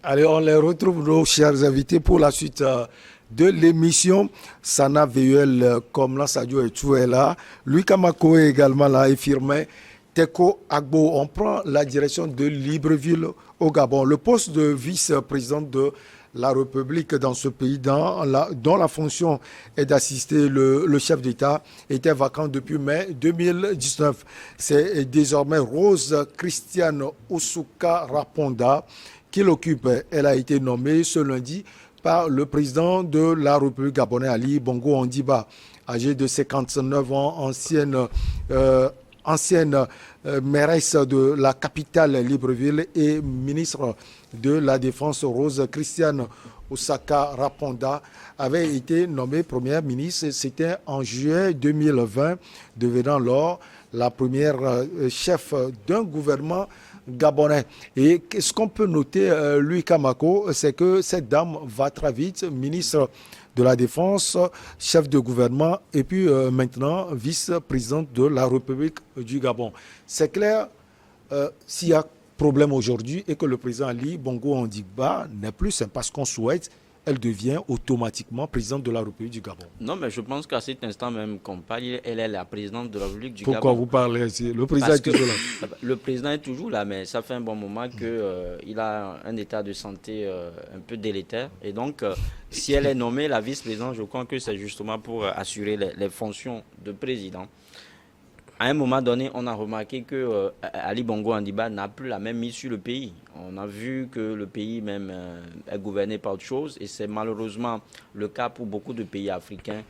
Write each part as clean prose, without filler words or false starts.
Allez, on les retrouve, nos chers invités, pour la suite de l'émission. Sana VUL, comme là, Sadio et tout est là. Louis Kamako est également là et Firmin Teko Agbo. On prend la direction de Libreville au Gabon. Le poste de vice-président de la République dans ce pays, dont la fonction est d'assister le chef d'État, était vacant depuis mai 2019. C'est désormais Rose Christiane Oussouka Raponda qui l'occupe. Elle a été nommée ce lundi par le président de la République gabonaise, Ali Bongo Ondimba, âgée de 59 ans, ancienne mairesse de la capitale Libreville et ministre de la Défense. Rose Christiane Oussaka Raponda avait été nommée première ministre. C'était en juillet 2020, devenant alors la première chef d'un gouvernement gabonais. Et ce qu'on peut noter, Louis Kamako, c'est que cette dame va très vite, ministre de la Défense, chef de gouvernement et puis maintenant vice-présidente de la République du Gabon. C'est clair, s'il y a problème aujourd'hui et que le président Ali Bongo Ondimba n'est plus, c'est parce qu'on souhaite, elle devient automatiquement présidente de la République du Gabon. Non, mais je pense qu'à cet instant même qu'on parle, elle est la présidente de la République du Pourquoi Gabon. vous parlez ainsi? Le président est toujours là. Le président est toujours là, mais ça fait un bon moment qu'il a un état de santé un peu délétère. Et donc, si elle est nommée la vice-présidente, je crois que c'est justement pour assurer les fonctions de président. À un moment donné, on a remarqué que Ali Bongo Ondimba n'a plus la même mise sur le pays. On a vu que le pays même est gouverné par autre chose et c'est malheureusement le cas pour beaucoup de pays africains.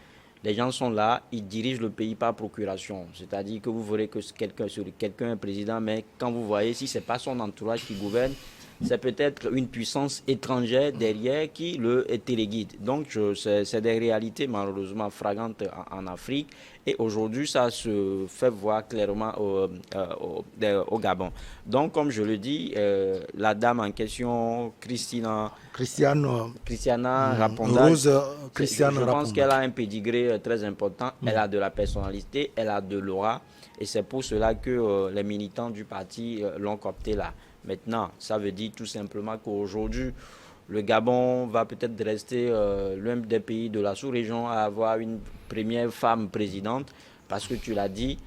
Les gens sont là, ils dirigent le pays par procuration. C'est-à-dire que vous verrez que quelqu'un est président, mais quand vous voyez, si ce n'est pas son entourage qui gouverne, c'est peut-être une puissance étrangère derrière qui le téléguide. Donc, c'est des réalités malheureusement flagrantes en Afrique. Et aujourd'hui, ça se fait voir clairement au Gabon. Donc, comme je le dis, la dame en question, Christiana Raponda, Rose Christiane je pense Raponda. qu'elle a un pédigré très important. Elle a de la personnalité, elle a de l'aura. Et c'est pour cela que les militants du parti l'ont coopté là. Maintenant, ça veut dire tout simplement qu'aujourd'hui, le Gabon va peut-être rester l'un des pays de la sous-région à avoir une première femme présidente, parce que tu l'as dit,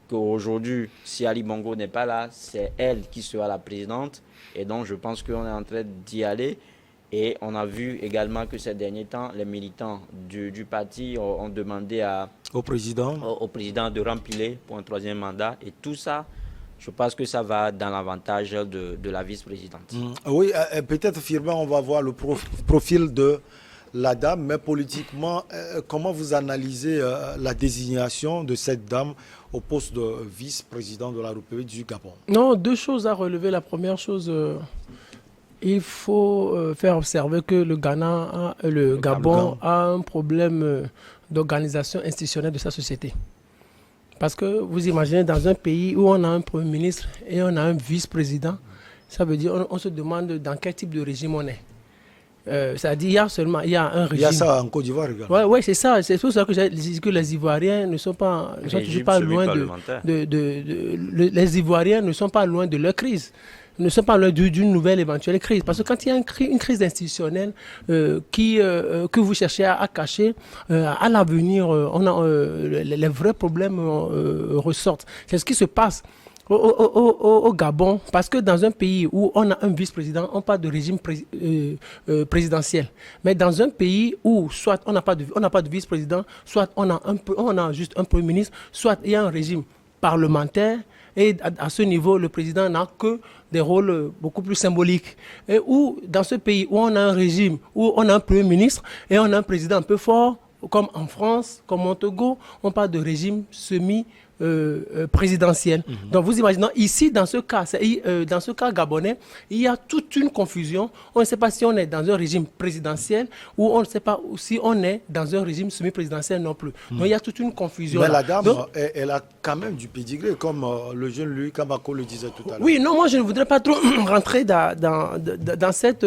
qu'aujourd'hui, si Ali Bongo n'est pas là, c'est elle qui sera la présidente. Et donc, je pense qu'on est en train d'y aller. Et on a vu également que ces derniers temps, les militants du parti ont demandé au président de remplir pour un troisième mandat. Et tout ça, je pense que ça va dans l'avantage de la vice-présidente. Oui, peut-être, Firmin, on va voir le profil de la dame, mais politiquement, comment vous analysez la désignation de cette dame au poste de vice-président de la République du Gabon? Non, deux choses à relever. La première chose, il faut faire observer que le Gabon a un problème d'organisation institutionnelle de sa société. Parce que vous imaginez, dans un pays où on a un Premier ministre et on a un vice-président, ça veut dire on se demande dans quel type de régime on est. C'est-à-dire il y a un régime. Il y a ça en Côte d'Ivoire également. Oui, c'est ça. C'est pour ça que j'ai dit que les Ivoiriens ne sont toujours pas loin les Ivoiriens ne sont pas loin de leur crise. Ne sont pas loin d'une nouvelle éventuelle crise. Parce que quand il y a une crise institutionnelle que vous cherchez à cacher, à l'avenir, les vrais problèmes ressortent. C'est ce qui se passe au Gabon, parce que dans un pays où on a un vice-président, on parle de régime présidentiel. Mais dans un pays où soit on n'a pas de vice-président, soit on a juste un premier ministre, soit il y a un régime parlementaire. Et à ce niveau, le président n'a que des rôles beaucoup plus symboliques. Et où, dans ce pays où on a un régime, où on a un premier ministre et on a un président un peu fort, comme en France, comme au Togo, on parle de régime présidentiel. Donc vous imaginez, ici, dans ce cas gabonais, il y a toute une confusion. On ne sait pas si on est dans un régime présidentiel ou on ne sait pas si on est dans un régime semi-présidentiel non plus. Donc il y a toute une confusion. Mais la dame, elle a quand même du pédigré, comme le jeune Louis Kamako le disait tout à l'heure. Oui, non, moi je ne voudrais pas trop rentrer dans cette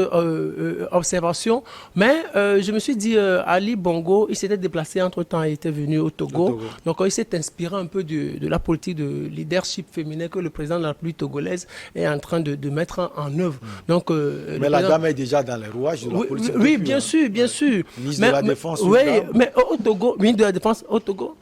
observation, mais je me suis dit, Ali Bongo, il s'était déplacé entre-temps, il était venu au Togo. Donc il s'est inspiré un peu du de la politique de leadership féminin que le président de la République togolaise est en train de mettre en œuvre. Donc, mais la dame est déjà dans les rouages de la politique. Oui, bien sûr, bien sûr. Ministre de la Défense. Oui, mais au Togo, ministre de la Défense, au Togo...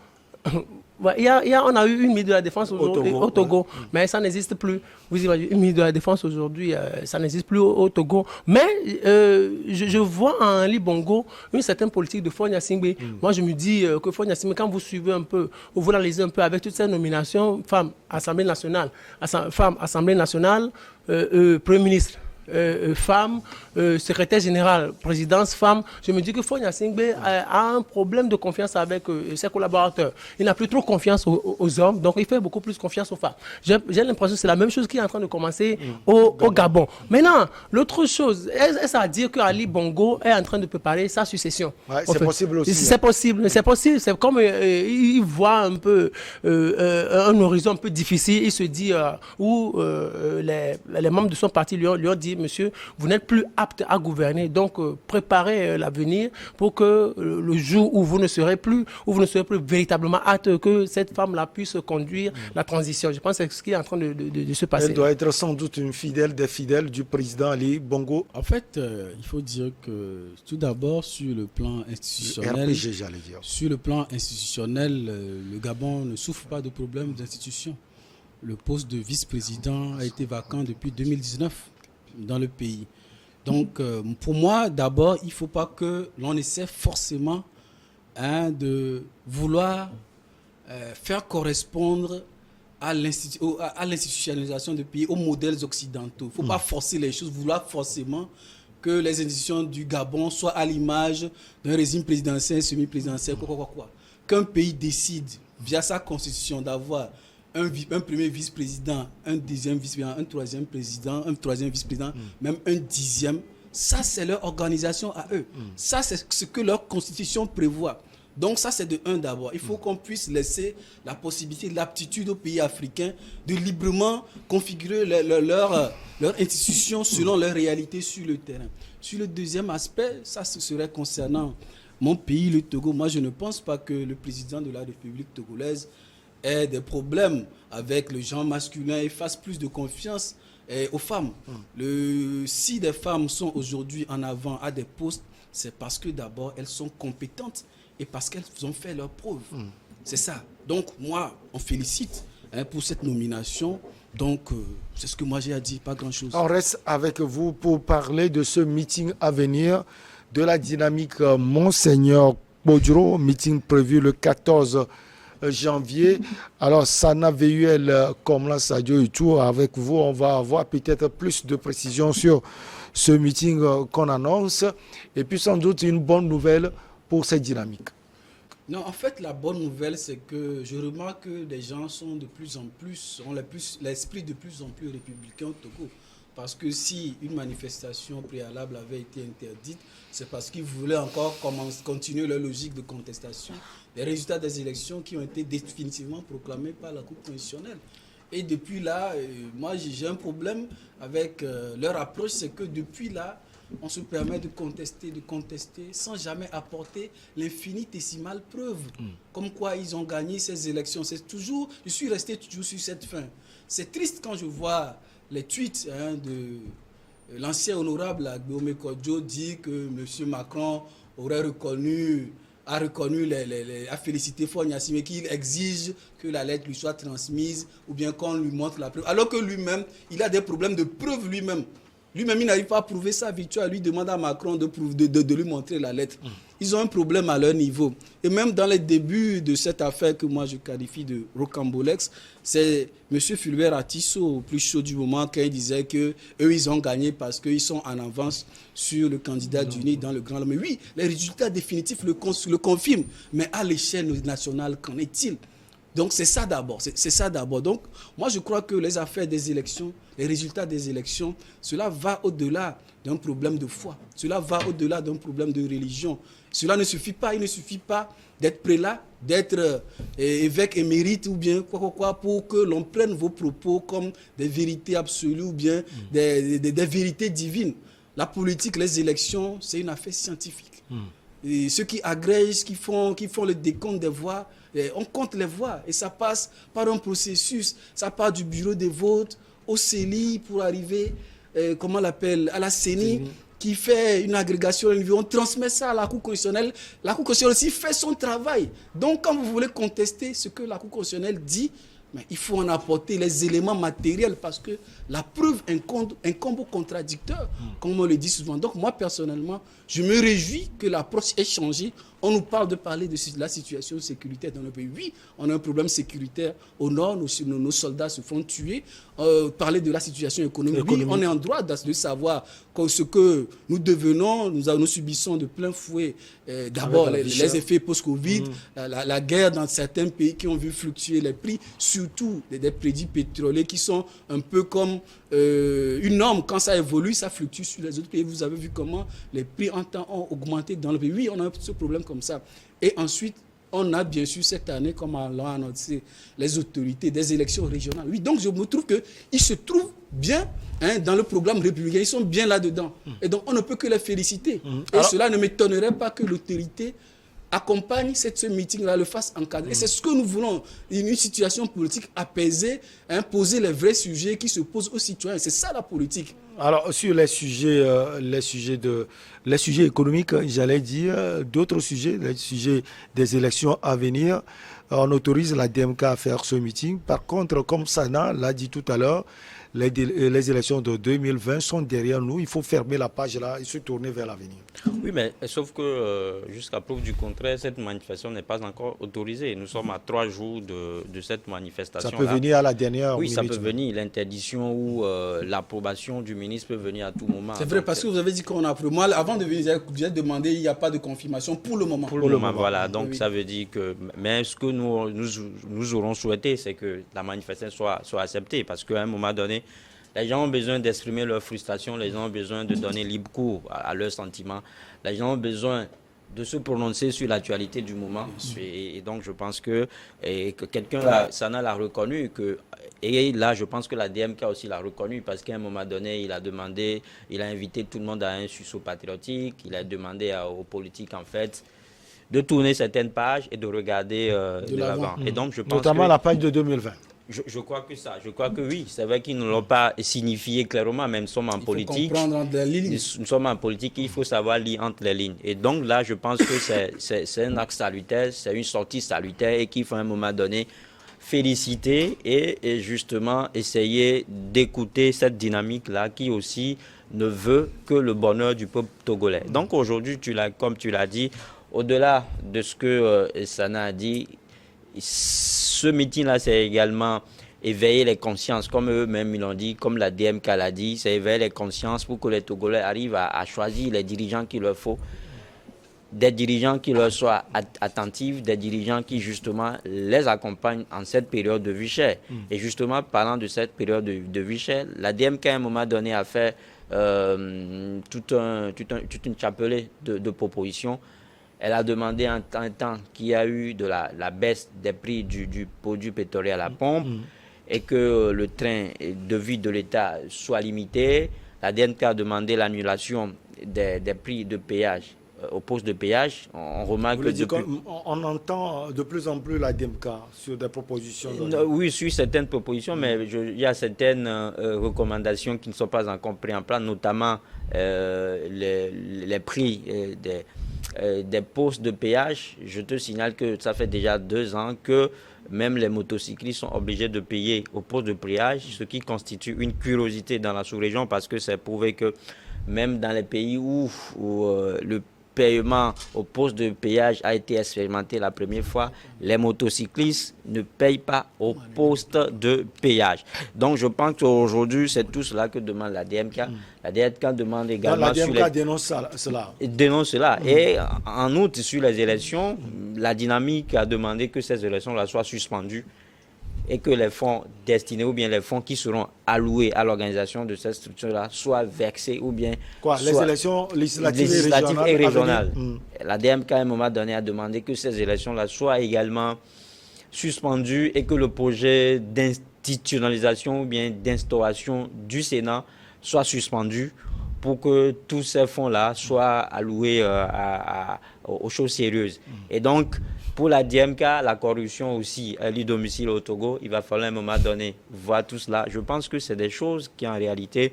on a eu une ministre de la Défense aujourd'hui au Togo, mais ça n'existe plus. Vous imaginez, une ministre de la Défense aujourd'hui, ça n'existe plus au Togo. Mais je vois en Ali Bongo une certaine politique de Fonia Singbe. Moi, je me dis que Fonia Singbe, quand vous suivez un peu, ou vous l'analysez un peu avec toutes ces nominations, femmes, Assemblée nationale, Premier ministre, femme, secrétaire général, présidence femme, je me dis que Fonia Singbe a un problème de confiance avec ses collaborateurs. Il n'a plus trop confiance aux hommes, donc il fait beaucoup plus confiance aux femmes. J'ai l'impression que c'est la même chose qui est en train de commencer au Gabon. Maintenant, l'autre chose, est-ce à dire qu'Ali Bongo est en train de préparer sa succession? Ouais, c'est possible aussi. C'est possible, c'est possible. C'est comme il voit un peu un horizon un peu difficile. Il se dit où les membres de son parti lui ont dit: monsieur, vous n'êtes plus apte à gouverner, donc préparez l'avenir pour que le jour où vous ne serez plus véritablement apte, que cette femme-là puisse conduire la transition. Je pense que c'est ce qui est en train de se passer. Elle doit être sans doute une fidèle des fidèles du président Ali Bongo. En fait, il faut dire que tout d'abord, sur le plan institutionnel, le Gabon ne souffre pas de problème d'institution. Le poste de vice-président a été vacant depuis 2019 dans le pays. Donc, pour moi, d'abord, il ne faut pas que l'on essaie forcément de vouloir faire correspondre à l'institutionnalisation du pays aux modèles occidentaux. Il ne faut pas forcer les choses, vouloir forcément que les institutions du Gabon soient à l'image d'un régime présidentiel, semi-présidentiel, quoi. Qu'un pays décide, via sa constitution, d'avoir un premier vice-président, un deuxième vice-président, un troisième président, un troisième vice-président, même un dixième. Ça, c'est leur organisation à eux. Ça, c'est ce que leur constitution prévoit. Donc ça, c'est de un d'abord. Il faut qu'on puisse laisser la possibilité, l'aptitude aux pays africains de librement configurer leur institution selon leur réalité sur le terrain. Sur le deuxième aspect, ça, ce serait concernant mon pays, le Togo. Moi, je ne pense pas que le président de la République togolaise ait des problèmes avec le genre masculin et fasse plus de confiance aux femmes. Si des femmes sont aujourd'hui en avant à des postes, c'est parce que d'abord, elles sont compétentes et parce qu'elles ont fait leurs preuves. C'est ça. Donc, moi, on félicite pour cette nomination. Donc, c'est ce que moi j'ai à dire, pas grand-chose. On reste avec vous pour parler de ce meeting à venir, de la dynamique Monseigneur Bodro, meeting prévu le 14 janvier. Alors, Sana VUL, Komla Sadio et tout, avec vous, on va avoir peut-être plus de précisions sur ce meeting qu'on annonce. Et puis, sans doute, une bonne nouvelle pour cette dynamique. Non, en fait, la bonne nouvelle, c'est que je remarque que les gens sont de plus en plus, ont l'esprit de plus en plus républicain au Togo. Parce que si une manifestation préalable avait été interdite, c'est parce qu'ils voulaient encore continuer leur logique de contestation des résultats des élections qui ont été définitivement proclamés par la Cour constitutionnelle. Et depuis là, moi j'ai un problème avec leur approche, c'est que depuis là, on se permet de contester sans jamais apporter l'infinitésimale preuve. Comme quoi ils ont gagné ces élections. Je suis resté toujours sur cette fin. C'est triste quand je vois les tweets de l'ancien honorable Agbeome Kodjo dit que M. Macron a félicité Fonia Singbe, qu'il exige que la lettre lui soit transmise ou bien qu'on lui montre la preuve. Alors que lui-même, il a des problèmes de preuve lui-même. Lui-même, il n'arrive pas à prouver sa victoire. Lui demande à Macron de lui montrer la lettre. Ils ont un problème à leur niveau. Et même dans les débuts de cette affaire que moi je qualifie de rocambolex, c'est M. Fulbert Atisso, au plus chaud du moment, quand il disait qu'eux, ils ont gagné parce qu'ils sont en avance sur le candidat d'UNI dans le Grand. Mais oui, les résultats définitifs le confirment. Mais à l'échelle nationale, qu'en est-il ? Donc c'est ça d'abord. Donc moi je crois que les affaires des élections, les résultats des élections, cela va au-delà d'un problème de foi. Cela va au-delà d'un problème de religion. Cela ne suffit pas. Il ne suffit pas d'être prélat, d'être évêque émérite ou bien quoi pour que l'on prenne vos propos comme des vérités absolues ou bien des vérités divines. La politique, les élections, c'est une affaire scientifique. et ceux qui agrègent, qui font le décompte des voix, on compte les voix et ça passe par un processus. Ça part du bureau des votes au CELI pour arriver, à la CENI, qui fait une agrégation au niveau. On transmet ça à la Cour constitutionnelle. La Cour constitutionnelle aussi fait son travail. Donc, quand vous voulez contester ce que la Cour constitutionnelle dit, mais il faut en apporter les éléments matériels parce que la preuve incombe au contradicteur, comme on le dit souvent. Donc moi, personnellement, je me réjouis que l'approche ait changé. On nous parle de parler de la situation sécuritaire dans le pays. Oui, on a un problème sécuritaire au nord, nos soldats se font tuer. Parler de la situation économique. Oui, on est en droit de savoir ce que nous devenons. Nous subissons de plein fouet d'abord les effets post-Covid, la guerre dans certains pays qui ont vu fluctuer les prix, surtout des produits pétroliers qui sont un peu comme une norme. Quand ça évolue, ça fluctue sur les autres pays. Vous avez vu comment les prix en temps ont augmenté dans le pays. Oui, on a ce problème comme ça. Et ensuite, on a bien sûr cette année, comme l'ont annoncé les autorités, des élections régionales. Oui, donc je me trouve qu'ils se trouvent bien dans le programme républicain. Ils sont bien là-dedans. Et donc, on ne peut que les féliciter. Et cela ne m'étonnerait pas que l'autorité accompagne ce meeting-là, le fasse encadrer. Et c'est ce que nous voulons, une situation politique apaisée, poser les vrais sujets qui se posent aux citoyens. C'est ça la politique. Alors, sur les sujets économiques, j'allais dire, d'autres sujets, les sujets des élections à venir, on autorise la DMK à faire ce meeting. Par contre, comme Sana l'a dit tout à l'heure, les élections de 2020 sont derrière nous. Il faut fermer la page là et se tourner vers l'avenir. Oui, mais sauf que jusqu'à preuve du contraire, cette manifestation n'est pas encore autorisée. Nous sommes à 3 jours de cette manifestation. Ça peut venir à la dernière minute. Oui, ça peut venir. L'interdiction ou l'approbation du ministre peut venir à tout moment. C'est vrai, parce que vous avez dit qu'on a approuvé. Moi, avant de venir, j'ai demandé, il n'y a pas de confirmation pour le moment. Pour le moment, voilà. Donc, oui. Ça veut dire que... Mais ce que nous aurons souhaité, c'est que la manifestation soit acceptée. Parce qu'à un moment donné, les gens ont besoin d'exprimer leur frustration, les gens ont besoin de donner libre cours à leurs sentiments, les gens ont besoin de se prononcer sur l'actualité du moment. Et donc, je pense que quelqu'un, Sana l'a reconnu, et là, je pense que la DMK aussi l'a reconnu, parce qu'à un moment donné, il a invité tout le monde à un sursaut patriotique, il a demandé aux politiques, en fait, de tourner certaines pages et de regarder de l'avant. Et donc, je pense notamment la page de 2020. Je crois que oui. C'est vrai qu'ils ne l'ont pas signifié clairement, mais nous sommes en politique. Nous sommes en politique, il faut savoir lire entre les lignes. Et donc là, je pense que c'est un acte salutaire, c'est une sortie salutaire et qu'il faut à un moment donné féliciter et justement essayer d'écouter cette dynamique-là qui aussi ne veut que le bonheur du peuple togolais. Donc aujourd'hui, comme tu l'as dit, au-delà de ce que Sana a dit, ce meeting-là, c'est également éveiller les consciences, comme eux-mêmes ils l'ont dit, comme la DMK l'a dit, c'est éveiller les consciences pour que les Togolais arrivent à choisir les dirigeants qu'il leur faut, des dirigeants qui leur soient attentifs, des dirigeants qui justement les accompagnent en cette période de vie chère. Et justement, parlant de cette période de vie chère, la DMK à un moment donné a fait toute une chapelée de propositions. Elle a demandé en temps qu'il y a eu de la baisse des prix du produit pétrolier à la pompe et que le train de vie de l'État soit limité. La DNK a demandé l'annulation des prix de péage au poste de péage. On remarque on entend de plus en plus la DMK sur des propositions. Oui, sur certaines propositions, mais il y a certaines recommandations qui ne sont pas encore prises en plan, notamment les prix des postes de péage. Je te signale que ça fait déjà 2 ans que même les motocyclistes sont obligés de payer au poste de péage, ce qui constitue une curiosité dans la sous-région parce que c'est prouvé que même dans les pays où le paiement au poste de péage a été expérimenté la première fois, les motocyclistes ne payent pas au poste de péage. Donc je pense qu'aujourd'hui, c'est tout cela que demande la DMK. La DMK demande également... La DMK dénonce cela. Dénonce cela. Et en outre, sur les élections, la dynamique a demandé que ces élections-là soient suspendues et que les fonds destinés ou bien les fonds qui seront alloués à l'organisation de cette structure-là soient versés ou bien... Les élections législatives et régionales. La DMK, à un moment donné, a demandé que ces élections-là soient également suspendues et que le projet d'institutionnalisation ou bien d'instauration du Sénat soit suspendu pour que tous ces fonds-là soient alloués aux choses sérieuses. Et donc, pour la DMK, la corruption aussi, du domicile au Togo, il va falloir à un moment donné voir tout cela. Je pense que c'est des choses qui, en réalité,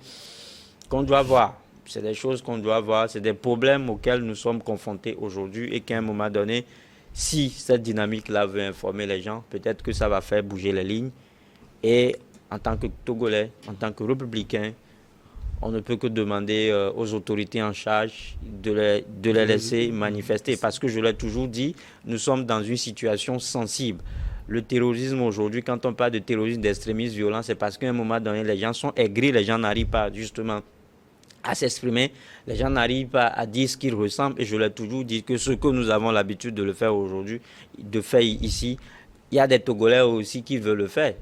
qu'on doit voir. C'est des choses qu'on doit voir, c'est des problèmes auxquels nous sommes confrontés aujourd'hui et qu'à un moment donné, si cette dynamique-là veut informer les gens, peut-être que ça va faire bouger les lignes. Et en tant que Togolais, en tant que Républicains, on ne peut que demander aux autorités en charge de les laisser manifester. Parce que je l'ai toujours dit, nous sommes dans une situation sensible. Le terrorisme aujourd'hui, quand on parle de terrorisme, d'extrémisme violent, c'est parce qu'à un moment donné, les gens sont aigris, les gens n'arrivent pas justement à s'exprimer, les gens n'arrivent pas à dire ce qu'ils ressentent. Et je l'ai toujours dit que ce que nous avons l'habitude de le faire aujourd'hui, de faire ici, il y a des Togolais aussi qui veulent le faire.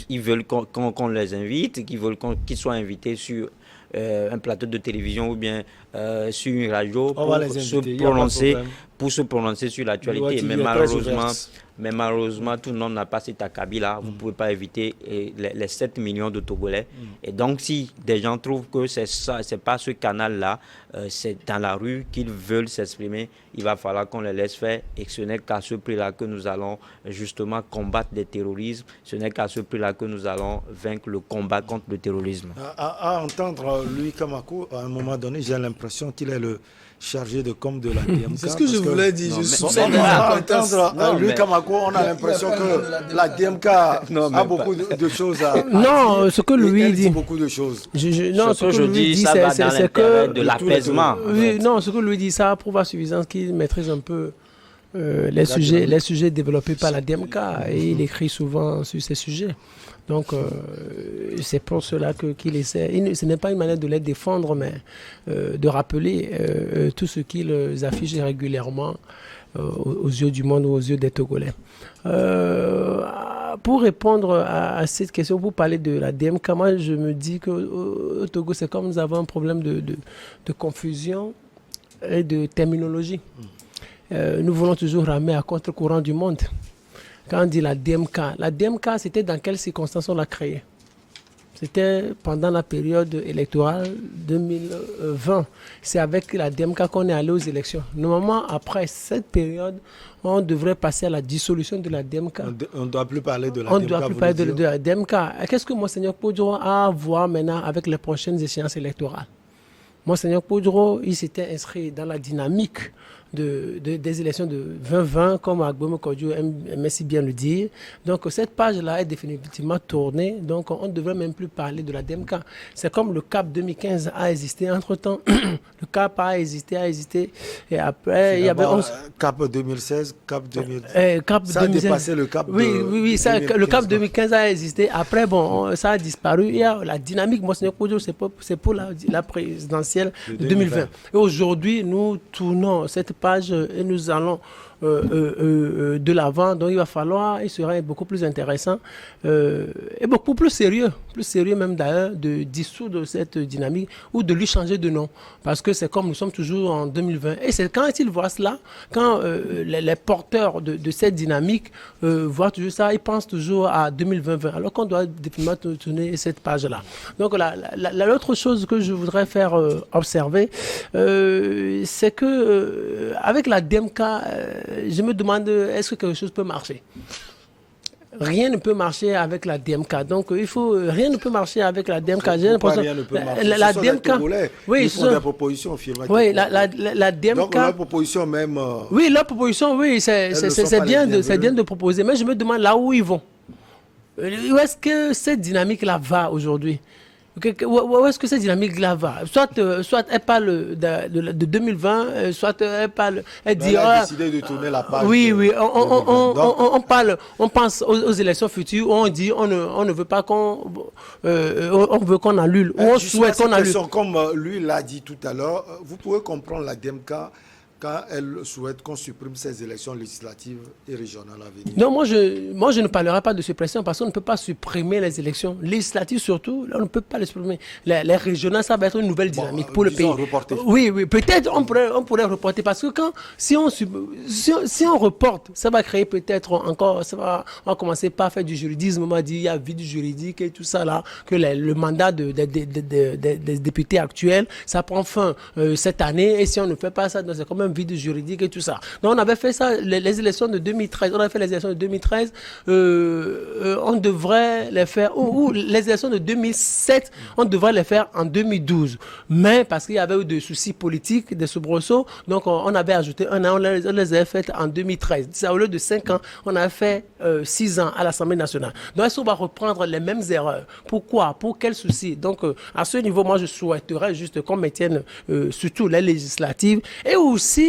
Ils veulent qu'on les invite, qu'ils veulent qu'ils soient invités sur un plateau de télévision ou bien sur une radio pour se prononcer sur l'actualité. Mais malheureusement, tout le monde n'a pas cet acabit-là. Vous ne pouvez pas éviter les 7 millions de Togolais. Et donc, si des gens trouvent que c'est pas ce canal-là, c'est dans la rue qu'ils veulent s'exprimer, il va falloir qu'on les laisse faire. Et ce n'est qu'à ce prix-là que nous allons justement combattre le terrorisme. Ce n'est qu'à ce prix-là que nous allons vaincre le combat contre le terrorisme. À entendre Louis Kamako, à un moment donné, j'ai l'impression qu'il est le chargé de com de la DMK. C'est ce que je voulais dire. À entendre Louis Kamako, on a l'impression que la DMK a beaucoup de choses à non, ce que Louis dit. beaucoup de choses. Non, ce que je dis, c'est que de l'apaisement. Oui, non, ce que Louis dit, ça prouve à suffisance qu'il maîtrise un peu les sujets développés par la DMK et il écrit souvent sur ces sujets. Donc, c'est pour cela qu'il essaie. Ce n'est pas une manière de les défendre, mais de rappeler tout ce qu'ils affichent régulièrement aux yeux du monde ou aux yeux des Togolais. Pour répondre à cette question, pour parler de la DMK, moi, je me dis qu'au Togo, c'est comme nous avons un problème de confusion et de terminologie. Nous voulons toujours ramer à contre-courant du monde. Quand on dit la DMK, c'était dans quelles circonstances on l'a créée? C'était pendant la période électorale 2020. C'est avec la DMK qu'on est allé aux élections. Normalement, après cette période, on devrait passer à la dissolution de la DMK. On ne doit plus parler de la DMK. On ne doit plus parler de la DMK. Qu'est-ce que Monseigneur Poudro a à voir maintenant avec les prochaines échéances électorales? Monseigneur Poudro, il s'était inscrit dans la dynamique des élections de 2020, comme Agbome Kodjo aimait si bien le dire. Donc cette page-là est définitivement tournée, donc on ne devrait même plus parler de la DMK. C'est comme le CAP 2015 a existé entre-temps. Le CAP a existé, et après il y avait... CAP 2016, CAP 2010. Ça a dépassé le CAP Oui, ça, le CAP 2015 a existé. Après, bon, ça a disparu. Il y a la dynamique, Monseigneur Kodjo, c'est pour la présidentielle de 2020. Et aujourd'hui, nous tournons cette page et nous allons de l'avant. Donc il va falloir, il sera beaucoup plus intéressant et beaucoup plus sérieux même d'ailleurs, de dissoudre cette dynamique ou de lui changer de nom. Parce que c'est comme nous sommes toujours en 2020. Et c'est quand ils voient cela, quand les porteurs de cette dynamique voient toujours ça, ils pensent toujours à 2020, alors qu'on doit définitivement tourner cette page-là. Donc l'autre chose que je voudrais faire observer, c'est que avec la DMK, je me demande, est-ce que quelque chose peut marcher? Rien ne peut marcher avec la DMK. Donc, rien ne peut marcher avec la DMK. Rien ne peut marcher. La DMK, ils font des propositions affirmatives. Oui, la DMK. Donc, leur proposition même. Oui, leur proposition, oui, c'est bien de proposer. Mais je me demande là où ils vont. Où est-ce que cette dynamique-là va aujourd'hui? Où est-ce que cette dynamique-là va? Soit elle parle de 2020, soit elle parle, elle dit... Elle a décidé de tourner la page. Oui, on parle, on pense aux élections futures, où on dit on ne veut pas on veut qu'on annule, ou on souhaite qu'on annule. Comme lui l'a dit tout à l'heure, vous pouvez comprendre la DMK quand elle souhaite qu'on supprime ces élections législatives et régionales à venir? Non, moi je ne parlerai pas de suppression parce qu'on ne peut pas supprimer les élections législatives surtout. Là, on ne peut pas les supprimer. Les régionales, ça va être une nouvelle dynamique pour le pays. Reporter. Oui, peut-être on pourrait reporter parce que si on reporte, ça va créer peut-être encore, on va commencer par faire du juridisme. On va dire il y a vide juridique et tout ça là, que le mandat des députés actuels, ça prend fin cette année et si on ne fait pas ça, c'est quand même vide juridique et tout ça. Donc on avait fait ça, les élections de 2013, on avait fait les élections de 2013, on devrait les faire, ou les élections de 2007, on devrait les faire en 2012. Mais parce qu'il y avait eu des soucis politiques, des soubresauts, donc on avait ajouté un an, on les avait faites en 2013. Au lieu de 5 ans, on a fait 6 ans à l'Assemblée nationale. Donc est-ce qu'on va reprendre les mêmes erreurs? Pourquoi? Pour quels soucis? Donc à ce niveau, moi je souhaiterais juste qu'on maintienne surtout les législatives et aussi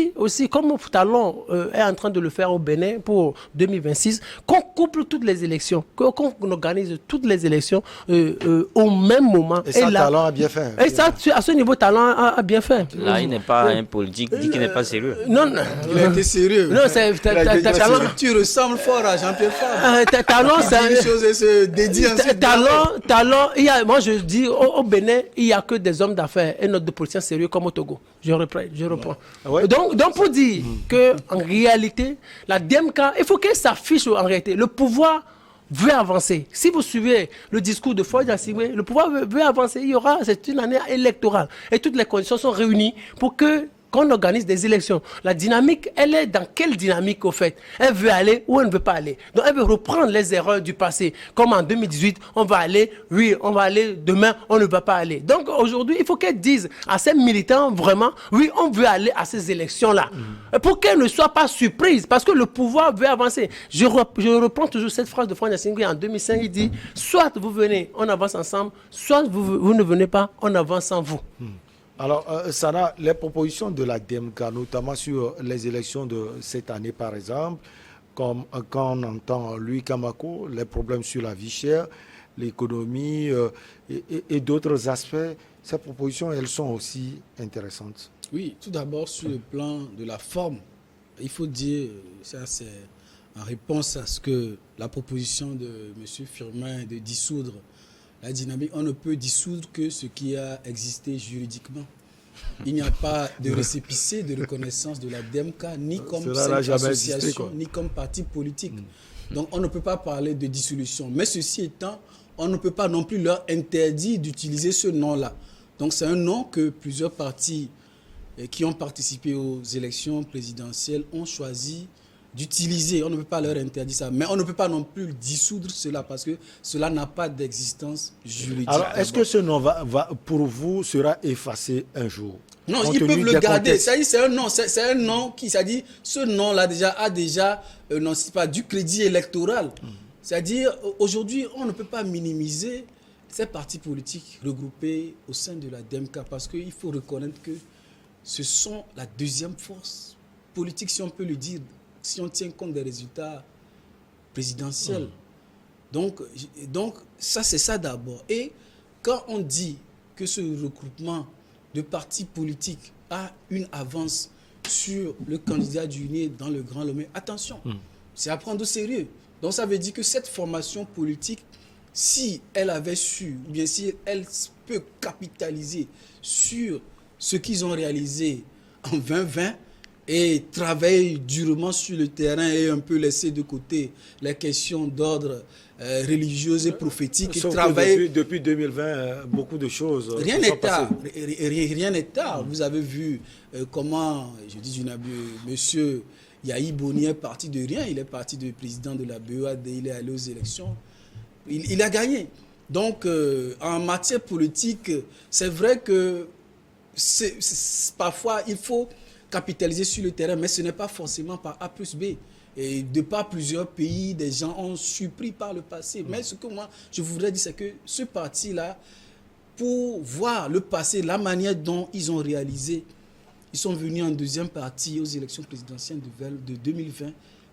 comme Talon est en train de le faire au Bénin pour 2026, qu'on couple toutes les élections, qu'on organise toutes les élections au même moment. Et ça, Talon a bien fait. Et ça, à ce niveau, Talon a bien fait. Là, il n'est pas un politique, dit qu'il n'est pas sérieux. Non, Il a été sérieux. non, c'est Talon. Tu ressembles fort à Jean-Pierre Fabre. Talon, Il dit une chose et se dédie ensuite. Talon, moi je dis au Bénin, il n'y a que des hommes d'affaires et notre de politiciens sérieux comme au Togo. Je reprends. Ouais. Donc pour dire qu'en réalité, la DMK, il faut qu'elle s'affiche en réalité. Le pouvoir veut avancer. Si vous suivez le discours de Foy Assimé, le pouvoir veut avancer. C'est une année électorale. Et toutes les conditions sont réunies pour qu'on organise des élections. La dynamique, elle est dans quelle dynamique au fait? Elle veut aller ou elle ne veut pas aller. Donc elle veut reprendre les erreurs du passé. Comme en 2018, on va aller, demain, on ne va pas aller. Donc aujourd'hui, il faut qu'elle dise à ces militants vraiment, oui, on veut aller à ces élections-là. Pour qu'elle ne soit pas surprise, parce que le pouvoir veut avancer. Je reprends toujours cette phrase de Franck Assingui en 2005, il dit, soit vous venez, on avance ensemble, soit vous ne venez pas, on avance sans vous. Alors, Sana, les propositions de la DMK, notamment sur les élections de cette année, par exemple, comme quand on entend Louis Kamako, les problèmes sur la vie chère, l'économie et d'autres aspects, ces propositions, elles sont aussi intéressantes. Oui, tout d'abord, sur le plan de la forme, il faut dire, ça c'est en réponse à ce que la proposition de M. Firmin de dissoudre la dynamique, on ne peut dissoudre que ce qui a existé juridiquement. Il n'y a pas de récépissé de reconnaissance de la DMK, ni comme association, ni comme parti politique. Donc on ne peut pas parler de dissolution. Mais ceci étant, on ne peut pas non plus leur interdire d'utiliser ce nom-là. Donc c'est un nom que plusieurs partis qui ont participé aux élections présidentielles ont choisi d'utiliser. On ne peut pas leur interdire ça. Mais on ne peut pas non plus dissoudre cela parce que cela n'a pas d'existence juridique. Alors, est-ce que ce nom pour vous, sera effacé un jour? Non, ils peuvent le garder. C'est un nom qui, c'est-à-dire, ce nom-là a déjà non, c'est pas du crédit électoral. C'est-à-dire, aujourd'hui, on ne peut pas minimiser ces partis politiques regroupés au sein de la DMK parce qu'il faut reconnaître que ce sont la deuxième force politique, si on peut le dire, si on tient compte des résultats présidentiels. Donc ça, c'est ça d'abord. Et quand on dit que ce regroupement de partis politiques a une avance sur le candidat du nez dans le Grand Lomé, attention, c'est à prendre au sérieux. Donc ça veut dire que cette formation politique, si elle avait su, ou bien si elle peut capitaliser sur ce qu'ils ont réalisé en 2020, et travaille durement sur le terrain et un peu laisser de côté les questions d'ordre religieux et prophétique. Sauf que depuis 2020, beaucoup de choses. Rien n'est tard. Rien n'est tard. Vous avez vu comment, je dis du monsieur Yahi Boni est parti de rien. Il est parti de président de la BEAD, il est allé aux élections. Il a gagné. Donc, en matière politique, c'est vrai que parfois, il faut capitaliser sur le terrain, mais ce n'est pas forcément par A plus B. Et de par plusieurs pays, des gens ont surpris par le passé. Mais ce que moi, je voudrais dire, c'est que ce parti-là, pour voir le passé, la manière dont ils ont réalisé, ils sont venus en deuxième partie aux élections présidentielles de 2020.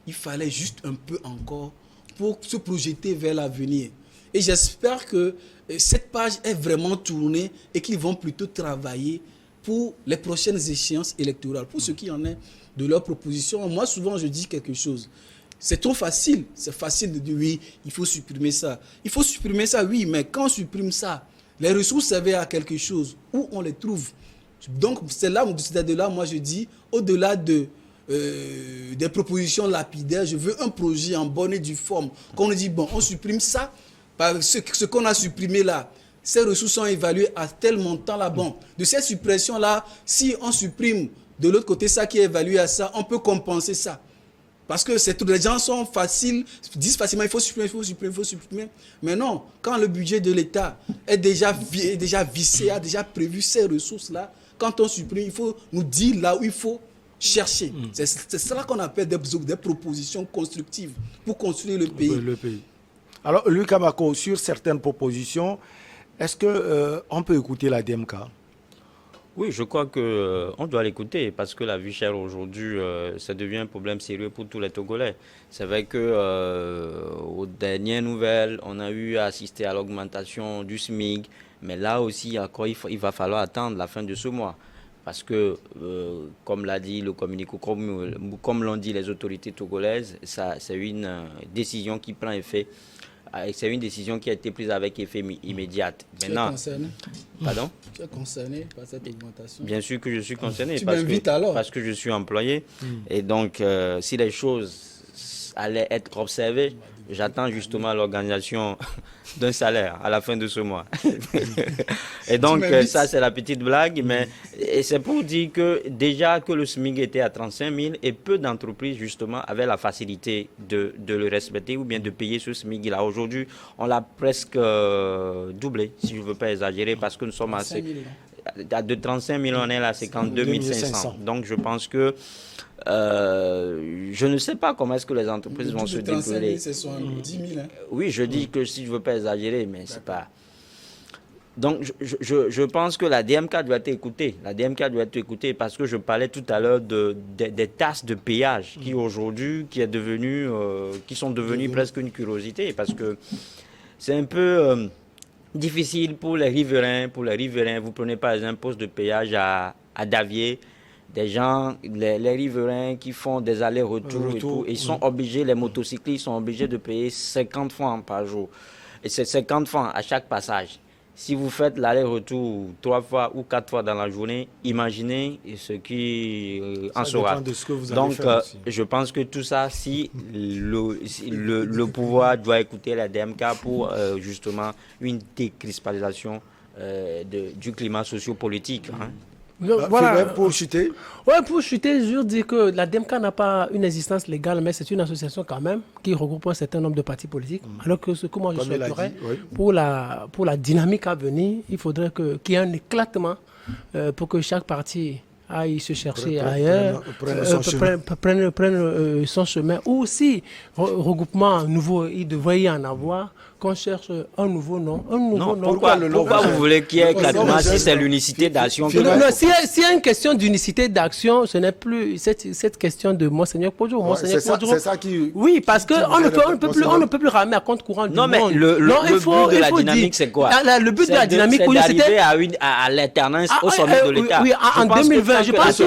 Il fallait juste un peu encore pour se projeter vers l'avenir. Et j'espère que cette page est vraiment tournée et qu'ils vont plutôt travailler pour les prochaines échéances électorales, pour ce qui en est de leurs propositions. Moi, souvent, je dis quelque chose. C'est trop facile. C'est facile de dire oui, il faut supprimer ça. Il faut supprimer ça, oui, mais quand on supprime ça, les ressources servaient à quelque chose. Où on les trouve? Donc, c'est de là, moi, je dis, au-delà des propositions lapidaires, je veux un projet en bonne et due forme. Qu'on nous dit, bon, on supprime ça, ce qu'on a supprimé là, ces ressources sont évaluées à tel montant là. Bon, de cette suppression-là, si on supprime de l'autre côté ça qui est évalué à ça, on peut compenser ça. Parce que les gens sont faciles, disent facilement il faut supprimer, il faut supprimer, il faut supprimer. Mais non, quand le budget de l'État est déjà vissé, a déjà prévu ces ressources-là, quand on supprime, il faut nous dire là où il faut chercher. C'est cela qu'on appelle des propositions constructives pour construire le pays. Alors, Louis Kamako, sur certaines propositions, est-ce qu'on peut écouter la DMK? Oui, je crois qu'on doit l'écouter parce que la vie chère aujourd'hui, ça devient un problème sérieux pour tous les Togolais. C'est vrai qu'aux dernières nouvelles, on a eu à assister à l'augmentation du SMIC, mais là aussi, encore, il va falloir attendre la fin de ce mois. Parce que, comme l'a dit le communiqué, comme l'ont dit les autorités togolaises, c'est une décision qui prend effet. C'est une décision qui a été prise avec effet immédiat. Maintenant, tu es concerné? Pardon? Tu es concerné par cette augmentation? Bien sûr que je suis concerné. Tu m'invites alors? Parce que je suis employé. Et donc, si les choses allaient être observées, j'attends justement l'organisation d'un salaire à la fin de ce mois. Et donc, ça, c'est la petite blague. Mais c'est pour dire que déjà que le SMIC était à 35 000 et peu d'entreprises, justement, avaient la facilité de le respecter ou bien de payer ce SMIC-là. Aujourd'hui, on l'a presque doublé, si je ne veux pas exagérer, parce que nous sommes assez... De 35 000, on est là à 52 500. Donc, je pense que je ne sais pas comment est-ce que les entreprises vont se débrouiller. C'est 10 000. Hein. Oui, je dis que si je ne veux pas exagérer, mais c'est pas... Donc, je pense que la DMK doit être écoutée. La DMK doit être écoutée parce que je parlais tout à l'heure des tasses de péage qui aujourd'hui, qui sont devenues presque une curiosité parce que c'est un peu... difficile pour les riverains. Vous prenez par exemple un poste de péage à Davier, des gens, les riverains qui font des allers-retours et ils sont obligés, les motocyclistes sont obligés de payer 50 francs par jour. Et c'est 50 francs à chaque passage. Si vous faites l'aller-retour 3 fois ou 4 fois dans la journée, imaginez ce qui en sera. Donc, je pense que tout ça, si le pouvoir doit écouter la DMK pour justement une décrispalisation du climat socio-politique. Hein. Voilà. Pour chuter. Oui, pour chuter, je dis que la DMK n'a pas une existence légale, mais c'est une association quand même qui regroupe un certain nombre de partis politiques. Alors que ce que moi je souhaiterais, pour la dynamique à venir, il faudrait qu'il y ait un éclatement pour que chaque parti aille se chercher ailleurs, prenne son chemin. Ou si regroupement nouveau, il devrait y en avoir, qu'on cherche un nouveau nom. Pourquoi vous voulez qu'il y ait éclatement si c'est l'unicité d'action? S'il y a une question d'unicité d'action, ce n'est plus cette question de Monseigneur Podjo. C'est ça qui... Oui, parce qu'on ne peut plus ramener à compte courant du monde. Non, mais le but de la dynamique, c'est quoi? Le but de la dynamique, c'est d'arriver à l'alternance au sommet de l'État. Oui, en 2020, je pense que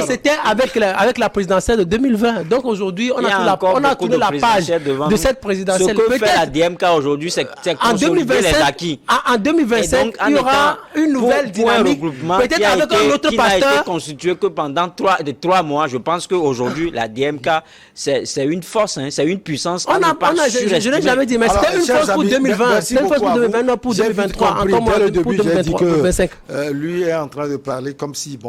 c'était avec la présidentielle de 2020. Donc aujourd'hui, on a tourné la page de cette présidentielle. Ce que fait la DMK aujourd'hui, c'est consolider les acquis. En 2027, il y aura une nouvelle dynamique. Peut-être avec un autre pasteur. Qui n'a été constitué que pendant 3 mois. Je pense qu'aujourd'hui, la DMK, c'est une force, c'est une puissance. Je n'ai jamais dit, mais c'était une force pour 2020. C'était une force pour 2020, pour 2023. Encore le début, j'ai dit que lui est en train de parler comme si,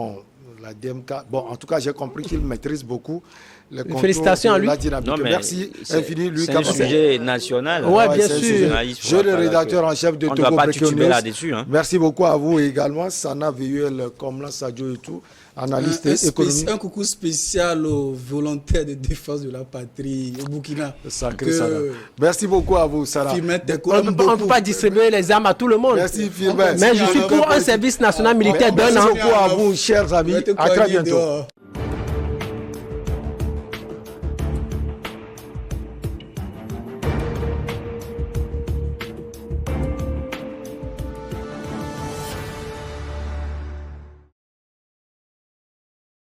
la DMK... en tout cas, j'ai compris qu'il maîtrise beaucoup les contours. Félicitations à lui. La dynamique. Merci infini, lui. C'est un sujet national. Oui, bien sûr. Je le rédacteur en chef de Togo Breaking News. Là-dessus. Merci beaucoup à vous également. Sana Veuel, Komla Sadio et tout, analyste économique. Un coucou spécial aux volontaires de défense de la patrie au Burkina. Sacré Sana. Merci beaucoup à vous, Sana. On ne peut pas distribuer les armes à tout le monde. Merci, Firmin. Mais je suis pour un service national militaire d'un an. Merci beaucoup à vous, chers amis. À très bientôt.